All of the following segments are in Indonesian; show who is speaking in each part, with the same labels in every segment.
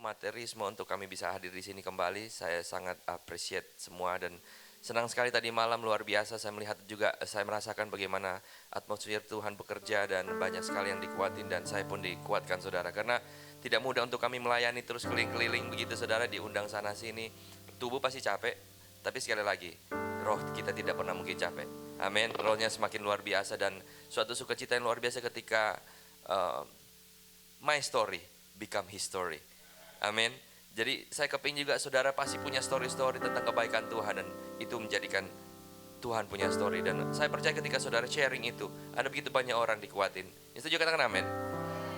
Speaker 1: amaterisme untuk kami bisa hadir di sini kembali. Saya sangat appreciate semua dan senang sekali tadi malam, luar biasa saya melihat juga, saya merasakan bagaimana atmosfer Tuhan bekerja dan banyak sekali yang dikuatin dan saya pun dikuatkan saudara. Karena tidak mudah untuk kami melayani terus keliling-keliling begitu saudara, diundang sana sini. Tubuh pasti capek, tapi sekali lagi roh kita tidak pernah mungkin capek. Amin, rohnya semakin luar biasa dan suatu sukacita yang luar biasa ketika my story become history. Amin. Jadi saya kepingin juga saudara pasti punya story-story tentang kebaikan Tuhan dan itu menjadikan Tuhan punya story. Dan saya percaya ketika saudara sharing itu, ada begitu banyak orang dikuatin. Yang setuju katakan amin.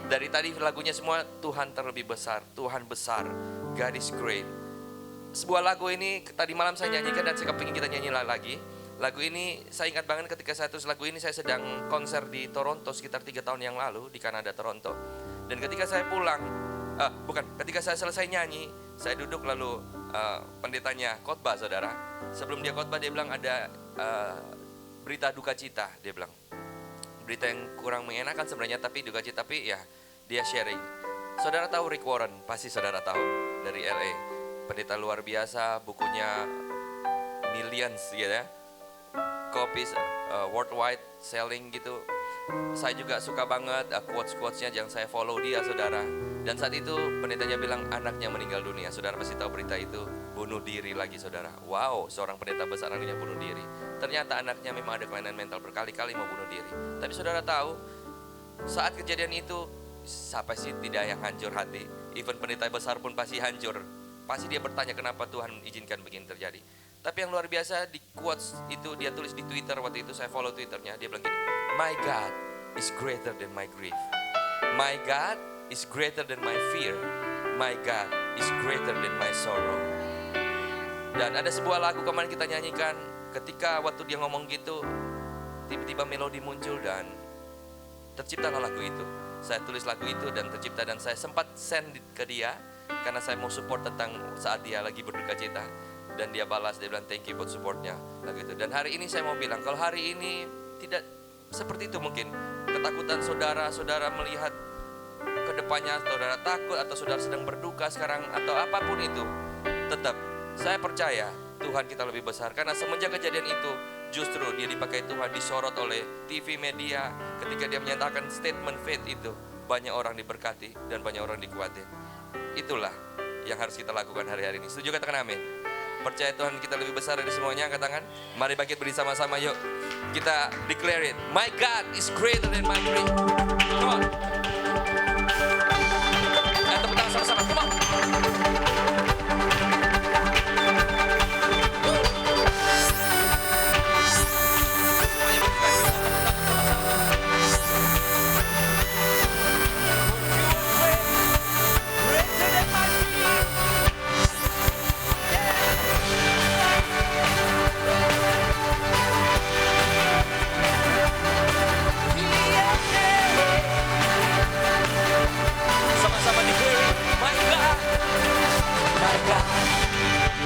Speaker 1: Dari tadi lagunya semua Tuhan terlebih besar, Tuhan besar, God is great. Sebuah lagu ini tadi malam saya nyanyikan dan saya kepingin kita nyanyi lagi. Lagu ini saya ingat banget ketika saya tulis lagu ini, saya sedang konser di Toronto sekitar 3 tahun yang lalu di Kanada, Toronto. Dan ketika saya pulang, ketika saya selesai nyanyi, saya duduk lalu pendetanya khotbah saudara. Sebelum dia khotbah dia bilang ada berita duka cita, dia bilang. Berita yang kurang mengenakan sebenarnya tapi duka cita, tapi ya dia sharing. Saudara tahu Rick Warren, pasti saudara tahu dari LA. Pendeta luar biasa, bukunya millions gitu ya. Copies worldwide selling gitu. Saya juga suka banget quotes-quotesnya yang saya follow dia saudara. Dan saat itu pendetanya bilang anaknya meninggal dunia. Saudara pasti tahu berita itu, bunuh diri lagi saudara. Wow, seorang pendeta besar anaknya bunuh diri. Ternyata anaknya memang ada kelainan mental, berkali-kali mau bunuh diri. Tapi saudara tahu, saat kejadian itu siapa sih tidak yang hancur hati? Even pendeta besar pun pasti hancur. Pasti dia bertanya kenapa Tuhan izinkan begini terjadi. Tapi yang luar biasa di quotes itu dia tulis di Twitter, waktu itu saya follow Twitternya, dia bilang gini, my God is greater than my grief. My God is greater than my fear. My God is greater than my sorrow. Dan ada sebuah lagu kemarin kita nyanyikan, ketika waktu dia ngomong gitu, tiba-tiba melodi muncul dan terciptalah lagu itu. Saya tulis lagu itu dan tercipta dan saya sempat send ke dia, karena saya mau support tentang saat dia lagi berduka cita. Dan dia balas, dia bilang thank you buat supportnya lagu itu. Dan hari ini saya mau bilang, kalau hari ini tidak seperti itu mungkin, ketakutan saudara melihat ke depannya, saudara takut atau saudara sedang berduka sekarang atau apapun itu, tetap saya percaya Tuhan kita lebih besar. Karena semenjak kejadian itu justru dia dipakai Tuhan, disorot oleh TV media. Ketika dia menyatakan statement faith itu, banyak orang diberkati dan banyak orang dikuatin. Itulah yang harus kita lakukan hari-hari ini. Setuju katakan amin. Percaya Tuhan kita lebih besar dari semuanya, angkat tangan. Mari bangkit berdiri sama-sama yuk. Kita declare it. My God is greater than my grief. Come on. Tepuk tangan sama-sama, come on.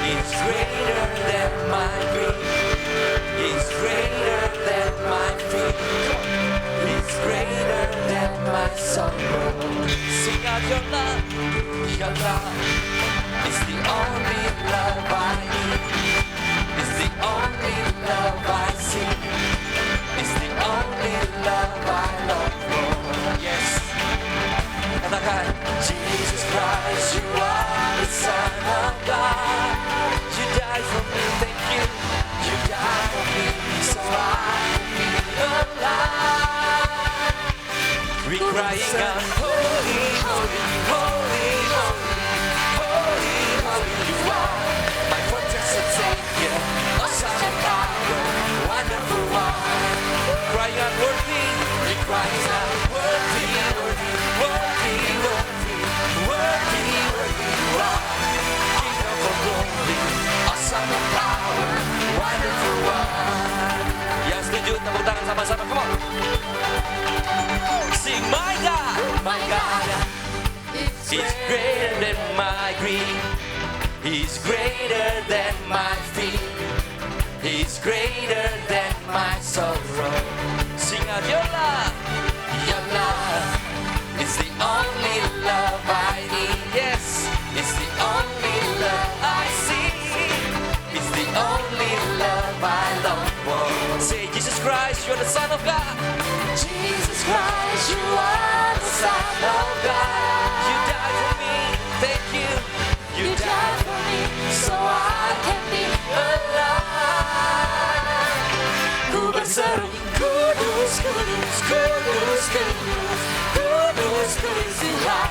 Speaker 1: He's greater than my grief. He's greater than my fear. He's greater than my sorrow. Sing out your love. Your love is the only love I need. It's the only love I see. It's the only love I long for. Yes. Katakan, Jesus Christ, you are the Son of God. You died for me, thank you. You died for me, so I can be alive. We crying out, holy, holy, holy, holy, holy, holy. You are my fortress and Savior, awesome power, wonderful one. Crying out, worthy. We crying out, worthy, worthy, worthy, worthy, worthy, worthy. You are King of all glory, awesome power, wonderful one. Yang setuju tepuk tangan sama-sama, come on. Sing my God, He's greater than my grief. He's greater than my fear. He's greater than my sorrow. Sing out your love. Your love is the only love I need. Yes, of God.
Speaker 2: Jesus Christ, you are the Son of God.
Speaker 1: You died for me, thank you.
Speaker 2: You died for me, so I can be alive. Ku berseru, kudus, kudus, kudus, kudus, kudus, kudus Tuhan.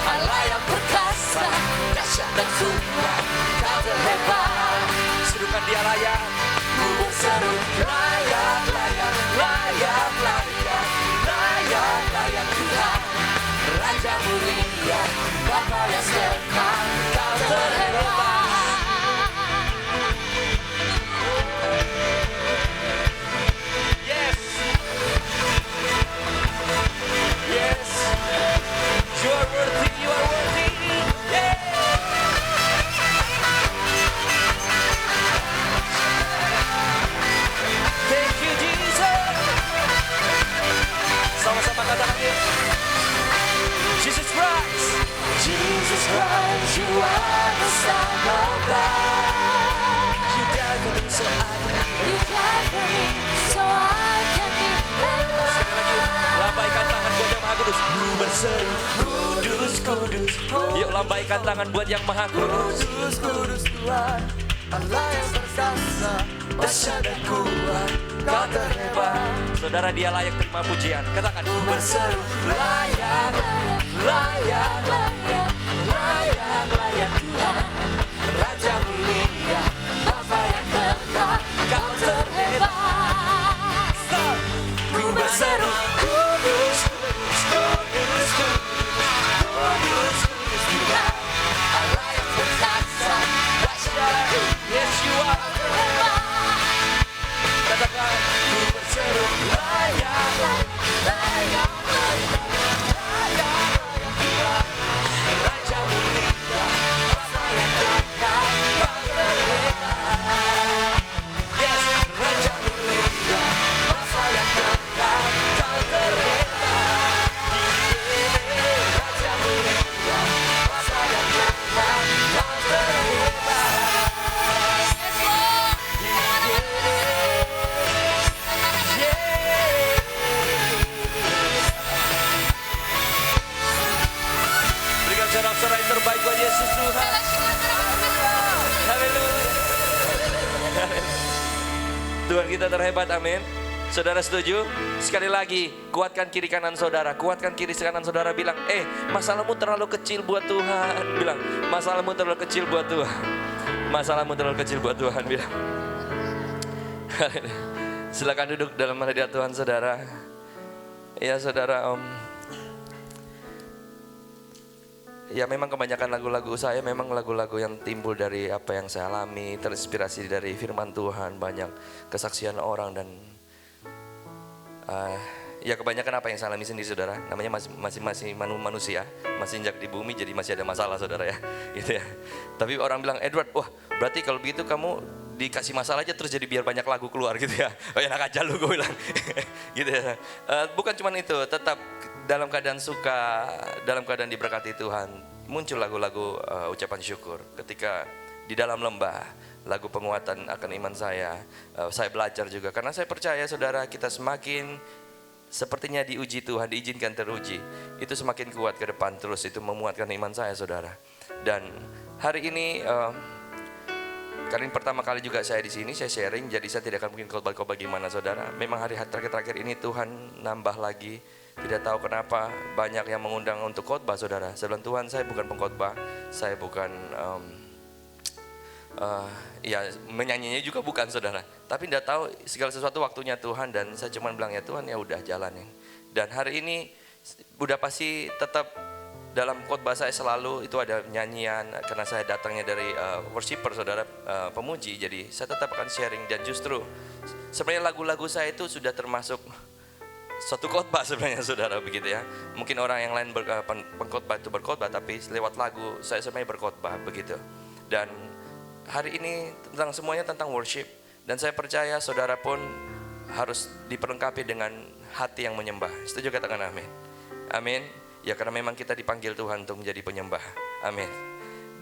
Speaker 2: Allah yang perkasa, dahsyat dan kuat, Kau terhebat.
Speaker 1: Serukan dia layak.
Speaker 2: Ku berseru, layak, layak, layak, layak, layak, layak Tuhan. Raja mulia, Bapa yang kekal, Kau terhebat.
Speaker 1: Yes. Yes. You are worthy, you are worthy. Yeah. Thank you, Jesus. Sama-sama katakan ya. Jesus Christ.
Speaker 2: Jesus Christ, you are the Son of God.
Speaker 1: You died for me so I can
Speaker 2: You died for me, so I can be alive.
Speaker 1: Sekali lagi, lambaikan tangan buat yang maha kudus. Ku berseru, kudus, kudus. Yuk lambaikan tangan buat yang maha kudus.
Speaker 2: Kudus, kudus Tuhan, Allah yang perkasa, dahsyat dan kuat, Kau terhebat.
Speaker 1: Saudara, dia layak terima pujian. Katakan,
Speaker 2: Ku berseru, layak, layak, layak, layak, layak Tuhan. Raja mulia, Bapa yang kekal, Kau terhebat. Ku berseru, kudus, kudus, kudus, kudus, kudus, kudus Tuhan. Allah yang perkasa, dahsyat,
Speaker 1: yes you are.
Speaker 2: terhebat.
Speaker 1: Katakan,
Speaker 2: Ku berseru, layak, layak, layak, layak, layak Tuhan. Raja mulia, Bapa yang kekal, Kau terhebat.
Speaker 1: yes.
Speaker 2: Raja mulia, Bapa yang kekal, Kau terhebat. Raja mulia, Bapa yang kekal, Kau terhebat.
Speaker 1: Berikan sorak-sorai yang terbaik buat Yesus Tuhan. Haleluya. Tuhan kita terhebat, amin. Saudara setuju? Sekali lagi, kuatkan kiri kanan saudara. Kuatkan kiri kanan saudara, bilang, masalahmu terlalu kecil buat Tuhan. Bilang, masalahmu terlalu kecil buat Tuhan. Masalahmu terlalu kecil buat Tuhan, bilang. Silakan duduk dalam hadirat Tuhan saudara. Ya saudara, ya memang kebanyakan lagu-lagu saya memang lagu-lagu yang timbul dari apa yang saya alami, terinspirasi dari firman Tuhan, banyak kesaksian orang dan ya kebanyakan apa yang saya alami sendiri saudara. Namanya masih manusia, masih injak di bumi, jadi masih ada masalah saudara ya, gitu ya. Tapi orang bilang, Edward, wah berarti kalau begitu kamu dikasih masalah aja terus jadi biar banyak lagu keluar gitu ya. Oh ya enak aja lu, gue bilang gitu ya. Bukan cuma itu, tetap dalam keadaan suka, dalam keadaan diberkati Tuhan, muncul lagu-lagu ucapan syukur. Ketika di dalam lembah, lagu penguatan akan iman saya belajar juga. Karena saya percaya saudara, kita semakin sepertinya diuji Tuhan, diizinkan teruji, itu semakin kuat ke depan terus, itu memuatkan iman saya saudara. Dan hari ini kali ini pertama kali juga saya di sini, saya sharing, jadi saya tidak akan mungkin khotbah gimana saudara. Memang hari terakhir ini Tuhan nambah lagi, tidak tahu kenapa banyak yang mengundang untuk khotbah saudara. Saya bilang, Tuhan, saya bukan pengkhotbah, saya bukan ya menyanyinya juga bukan saudara. Tapi tidak tahu segala sesuatu waktunya Tuhan, dan saya cuma bilang ya Tuhan ya udah jalanin. Dan hari ini udah pasti tetap dalam khotbah saya selalu itu ada nyanyian, karena saya datangnya dari worshiper saudara, pemuji, jadi saya tetap akan sharing. Dan justru sebenarnya lagu-lagu saya itu sudah termasuk suatu khotbah sebenarnya saudara, begitu ya. Mungkin orang yang lain pengkhotbah itu berkhotbah, tapi lewat lagu saya sebenarnya berkhotbah begitu. Dan hari ini tentang semuanya tentang worship, dan saya percaya saudara pun harus diperlengkapi dengan hati yang menyembah. Setuju katakan amin. Amin. Ya karena memang kita dipanggil Tuhan untuk menjadi penyembah. Amin.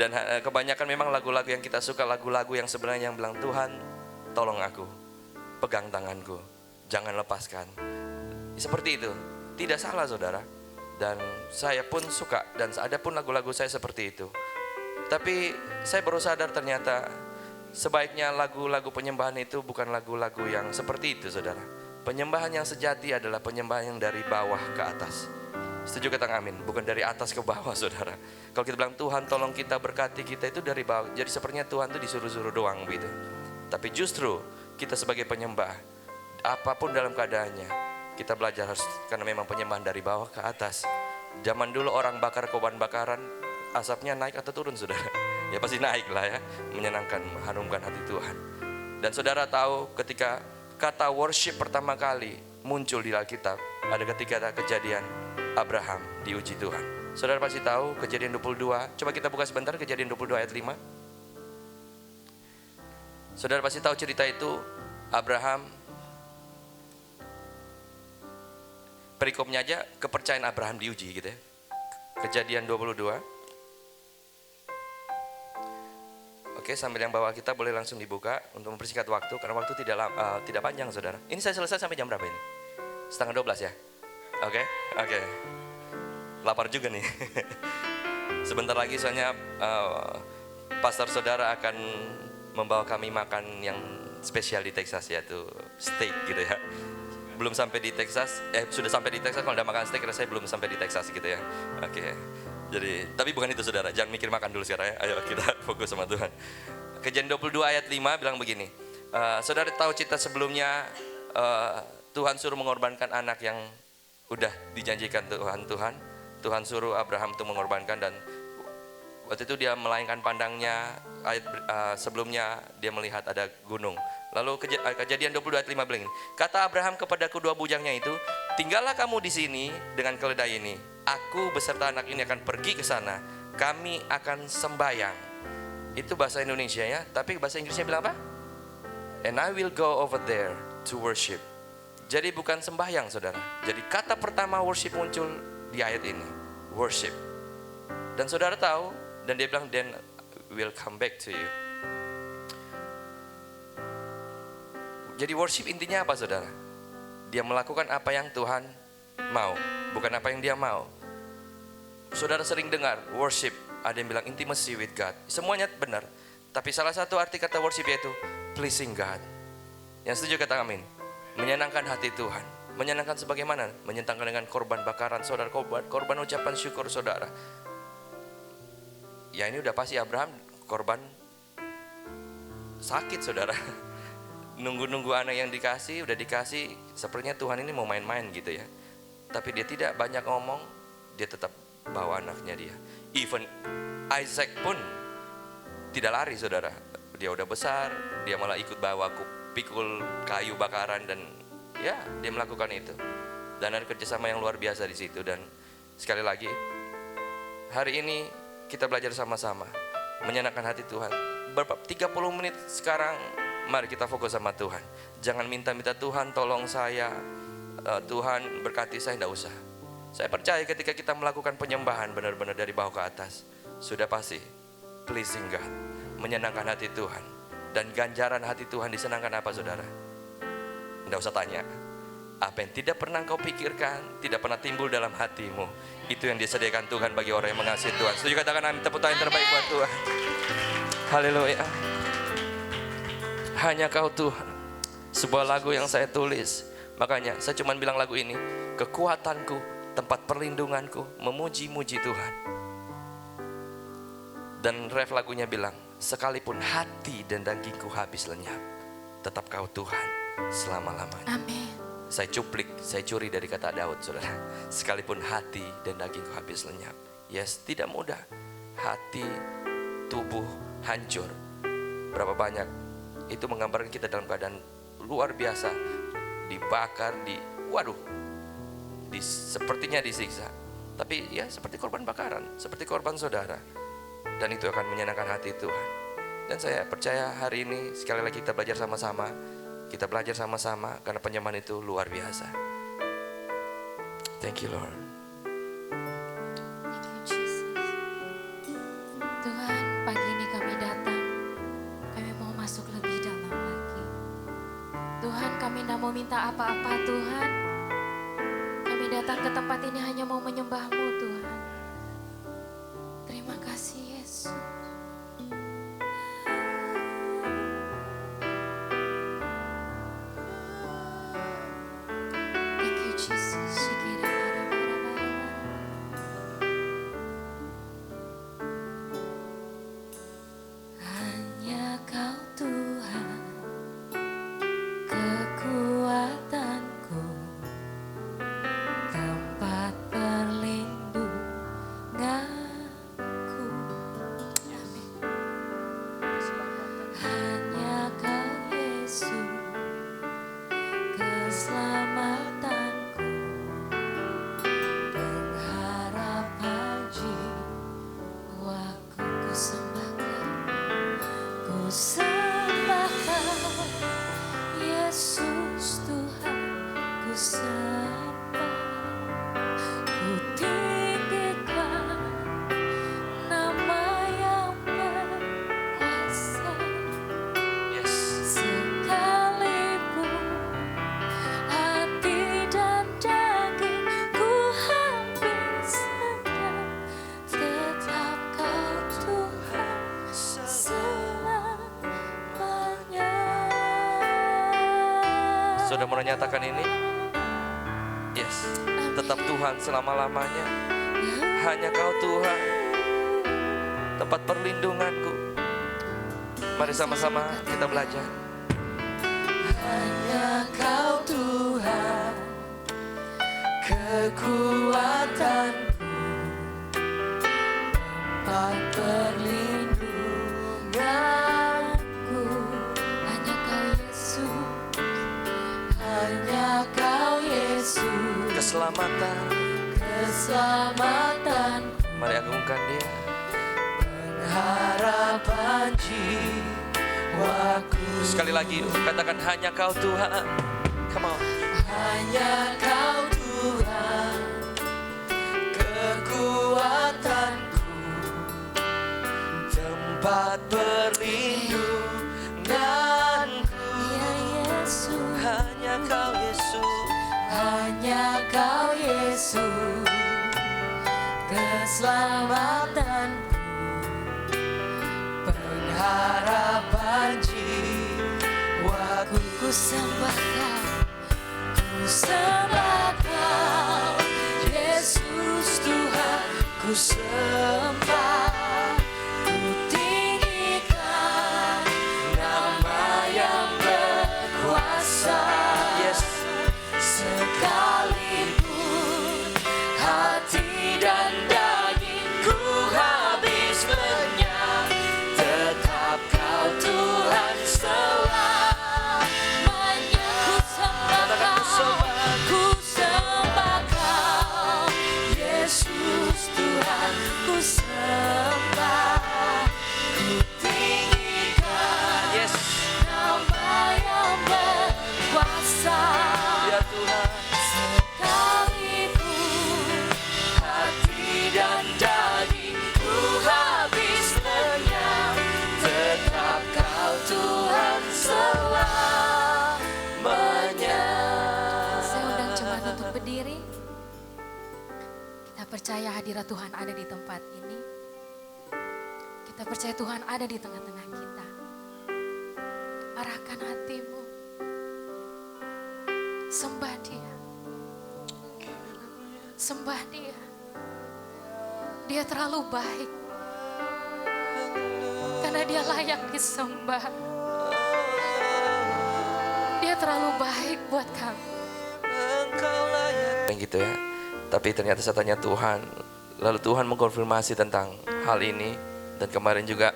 Speaker 1: Dan kebanyakan memang lagu-lagu yang kita suka, lagu-lagu yang sebenarnya yang bilang, Tuhan tolong aku, pegang tanganku, jangan lepaskan. Seperti itu, tidak salah saudara. Dan saya pun suka, dan ada pun lagu-lagu saya seperti itu. Tapi saya baru sadar ternyata sebaiknya lagu-lagu penyembahan itu bukan lagu-lagu yang seperti itu saudara. Penyembahan yang sejati adalah penyembahan yang dari bawah ke atas. Setuju katakan amin, bukan dari atas ke bawah saudara. Kalau kita bilang Tuhan tolong kita berkati kita, itu dari bawah. Jadi sepertinya Tuhan itu disuruh-suruh doang gitu. Tapi justru kita sebagai penyembah, apapun dalam keadaannya, kita belajar harus, karena memang penyembahan dari bawah ke atas. Zaman dulu orang bakar korban bakaran, asapnya naik atau turun saudara? Ya pasti naik lah ya, menyenangkan, mengharumkan hati Tuhan. Dan saudara tahu ketika kata worship pertama kali muncul di Alkitab, ada ketika ada kejadian Abraham diuji Tuhan. Saudara pasti tahu kejadian 22, coba kita buka sebentar kejadian 22 ayat 5. Saudara pasti tahu cerita itu, Abraham, perikopnya aja kepercayaan Abraham diuji gitu ya. Kejadian 22. Oke, sambil yang bawa kita boleh langsung dibuka untuk mempersingkat waktu, karena waktu tidak panjang saudara. Ini saya selesai sampai jam berapa ini? Setengah 12 ya? Oke. Lapar juga nih. Sebentar lagi soalnya pastor saudara akan membawa kami makan yang spesial di Texas, yaitu steak gitu ya. Belum sampai di Texas, sudah sampai di Texas. Kalau udah makan steak rasanya belum sampai di Texas gitu ya. Oke. Jadi, tapi bukan itu saudara, jangan mikir makan dulu sekarang ya. Ayo kita fokus sama Tuhan. Kejadian 22 ayat 5 bilang begini. Saudara tahu cerita sebelumnya, Tuhan suruh mengorbankan anak yang udah dijanjikan Tuhan suruh Abraham untuk mengorbankan, dan waktu itu dia melayangkan pandangnya. Ayat sebelumnya dia melihat ada gunung. Lalu kejadian 22 ayat 5 bilang, kata Abraham kepada kedua bujangnya itu, tinggallah kamu di sini dengan keledai ini. Aku beserta anak ini akan pergi ke sana. Kami akan sembayang. Itu bahasa Indonesia ya, tapi bahasa Inggrisnya bilang apa? And I will go over there to worship. Jadi bukan sembahyang saudara. Jadi kata pertama worship muncul di ayat ini, worship. Dan saudara tahu, dan dia bilang then will come back to you. Jadi worship intinya apa saudara? Dia melakukan apa yang Tuhan mau, bukan apa yang dia mau. Saudara sering dengar worship, ada yang bilang intimacy with God. Semuanya benar, tapi salah satu arti kata worship yaitu pleasing God. Yang setuju kata amin. Menyenangkan hati Tuhan. Menyenangkan sebagaimana? Menyenangkan dengan korban bakaran saudara, korban ucapan syukur saudara. Ya ini udah pasti Abraham korban sakit saudara. Nunggu-nunggu anak yang dikasih, udah dikasih, sepertinya Tuhan ini mau main-main gitu ya. Tapi dia tidak banyak ngomong, dia tetap bawa anaknya dia. Even Isaac pun tidak lari saudara. Dia udah besar, dia malah ikut bawa pikul kayu bakaran, dan ya dia melakukan itu. Dan ada kerjasama yang luar biasa di situ. Dan sekali lagi, hari ini kita belajar sama-sama menyenangkan hati Tuhan. Berapa 30 menit sekarang, mari kita fokus sama Tuhan. Jangan minta-minta Tuhan tolong saya, Tuhan berkati saya, tidak usah. Saya percaya ketika kita melakukan penyembahan benar-benar dari bawah ke atas, sudah pasti pleasing God, menyenangkan hati Tuhan. Dan ganjaran hati Tuhan disenangkan apa saudara? Tidak usah tanya. Apa yang tidak pernah kau pikirkan, tidak pernah timbul dalam hatimu, itu yang disediakan Tuhan bagi orang yang mengasihi Tuhan. Setuju katakan amin, tepuk tangan terbaik buat Tuhan. Haleluya. Hanya kau Tuhan. Sebuah lagu yang saya tulis, makanya saya cuma bilang lagu ini, kekuatanku, tempat perlindunganku, memuji-muji Tuhan. Dan ref lagunya bilang, sekalipun hati dan dagingku habis lenyap, tetap kau Tuhan selama-lamanya.
Speaker 3: Amin.
Speaker 1: Saya curi dari kata Daud saudara. Sekalipun hati dan dagingku habis lenyap. Yes, tidak mudah. Hati, tubuh hancur. Berapa banyak itu menggambarkan kita dalam keadaan luar biasa, dibakar, sepertinya disiksa. Tapi ya seperti korban bakaran, seperti korban saudara. Dan itu akan menyenangkan hati Tuhan. Dan saya percaya hari ini sekali lagi kita belajar sama-sama. Kita belajar sama-sama karena penyembahan itu luar biasa. Thank you Lord.
Speaker 3: Thank you Jesus. Tuhan, pagi ini kami datang. Kami mau masuk lebih dalam lagi. Tuhan, kami tidak mau mau minta apa-apa Tuhan. Kami datang ke tempat ini hanya mau menyembah-Mu Tuhan. Terima kasih Yesus. Thank you Jesus. Hanya Kau Tuhan, kekuatanku, tempat perlindunganku. Amin. Hanya Kau Yesus, keselamatanku, pengharapan jiwaku. Ku sembahkan Yesus Tuhan, ku sembah, ku tinggikan nama yang berkuasa.
Speaker 1: Yes.
Speaker 3: Sekalipun hati dan daging ku habiskan, tetap Kau Tuhan selamanya.
Speaker 1: Saudara mau nyatakan ini? Yes. Tetap Tuhan selama-lamanya. Hanya Kau Tuhan, tempat perlindunganku. Mari sama-sama kita belajar.
Speaker 2: Hanya Kau Tuhan, kekuatanku, tempat perlindunganku.
Speaker 3: Hanya Kau Yesus,
Speaker 2: Hanya Kau Yesus,
Speaker 1: Keselamatan.
Speaker 2: keselamatan,
Speaker 1: Mari agungkan Dia.
Speaker 2: harapan jiwaku.
Speaker 1: Sekali lagi katakan hanya Kau Tuhan. Come on.
Speaker 2: Hanya Kau Tuhan, kekuatanku, tempat perlindunganku.
Speaker 3: ya Yesus,
Speaker 1: Hanya Kau Yesus.
Speaker 2: Hanya Kau Yesus, keselamatanku, pengharapan jiwaku.
Speaker 3: ku sembahkan
Speaker 2: Yesus Tuhan, ku sembah, ku tinggikan nama yang berkuasa.
Speaker 1: Yes.
Speaker 2: Sekalipun hati dan dagingku habis lenyap, tetap Kau Tuhan selamanya. Ku sembah Kau, Yesus Tuhan, ku sembah, ku tinggikan
Speaker 1: Yes.
Speaker 2: nama yang berkuasa.
Speaker 1: Ya Tuhan.
Speaker 2: Sekalipun hati dan dagingku habis lenyap, tetap Kau Tuhan selamanya.
Speaker 3: Saya undang jemaat untuk berdiri. Kita percaya hadirat Tuhan ada di tempat ini. Kita percaya Tuhan ada di tengah-tengah kita. Arahkan hatimu. Sembah Dia. Sembah Dia. Dia terlalu baik. Karena Dia layak disembah. Dia terlalu baik buat kami.
Speaker 1: Yang gitu ya. Tapi ternyata saya tanya Tuhan, lalu Tuhan mengkonfirmasi tentang hal ini. Dan kemarin juga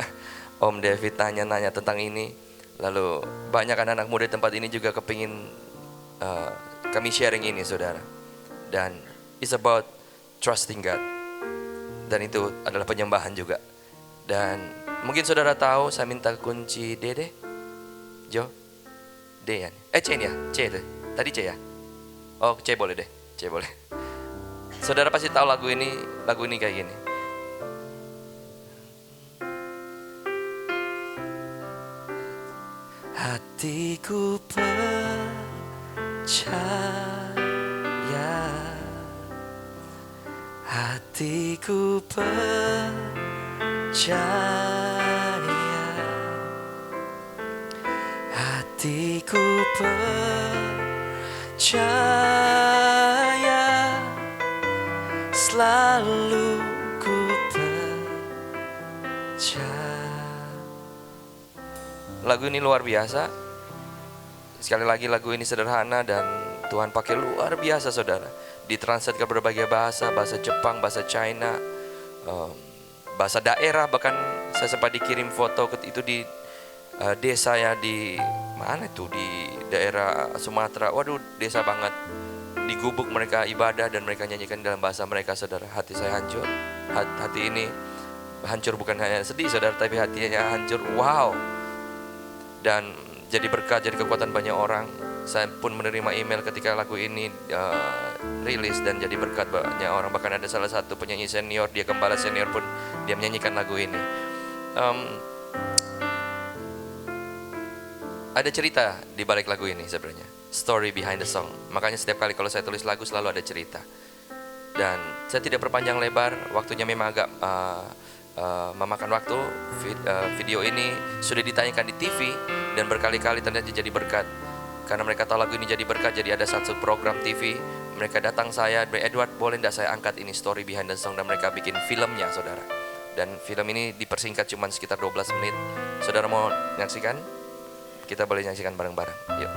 Speaker 1: Om David nanya tentang ini. Lalu banyak anak-anak muda di tempat ini juga kepingin kami sharing ini saudara. Dan it's about trusting God. Dan itu adalah penyembahan juga. Dan mungkin saudara tahu saya minta kunci D deh. Jo? D ya? C ini ya? C deh. Tadi C ya? Oh C boleh deh. C boleh. Saudara pasti tahu lagu ini kayak gini. Hatiku
Speaker 2: percaya, hatiku percaya, hatiku percaya, selalu ku percaya.
Speaker 1: Lagu ini luar biasa. Sekali lagi lagu ini sederhana dan Tuhan pakai luar biasa saudara. Ditranslate ke berbagai bahasa, bahasa Jepang, bahasa China, bahasa daerah. Bahkan saya sempat dikirim foto itu di desa ya, di mana itu, di daerah Sumatera. Waduh, desa banget. Di gubuk mereka ibadah dan mereka nyanyikan dalam bahasa mereka saudara. Hati saya hancur. Hati ini hancur, bukan hanya sedih saudara, tapi hatinya hancur. Wow. Dan jadi berkat, jadi kekuatan banyak orang. Saya pun menerima email ketika lagu ini rilis dan jadi berkat banyak orang. Bahkan ada salah satu penyanyi senior, dia gembala senior pun dia menyanyikan lagu ini. Ada cerita di balik lagu ini sebenarnya, story behind the song. Makanya setiap kali kalau saya tulis lagu selalu ada cerita. Dan saya tidak berpanjang lebar, waktunya memang agak memakan waktu. Video ini sudah ditayangkan di TV dan berkali-kali ternyata jadi berkat. Karena mereka tahu lagu ini jadi berkat, jadi ada satu program TV. Mereka datang saya, Edward boleh tidak saya angkat ini story behind the song, dan mereka bikin filmnya saudara. Dan film ini dipersingkat cuma sekitar 12 menit. Saudara mau menyaksikan? Kita boleh menyaksikan bareng-bareng. Yuk.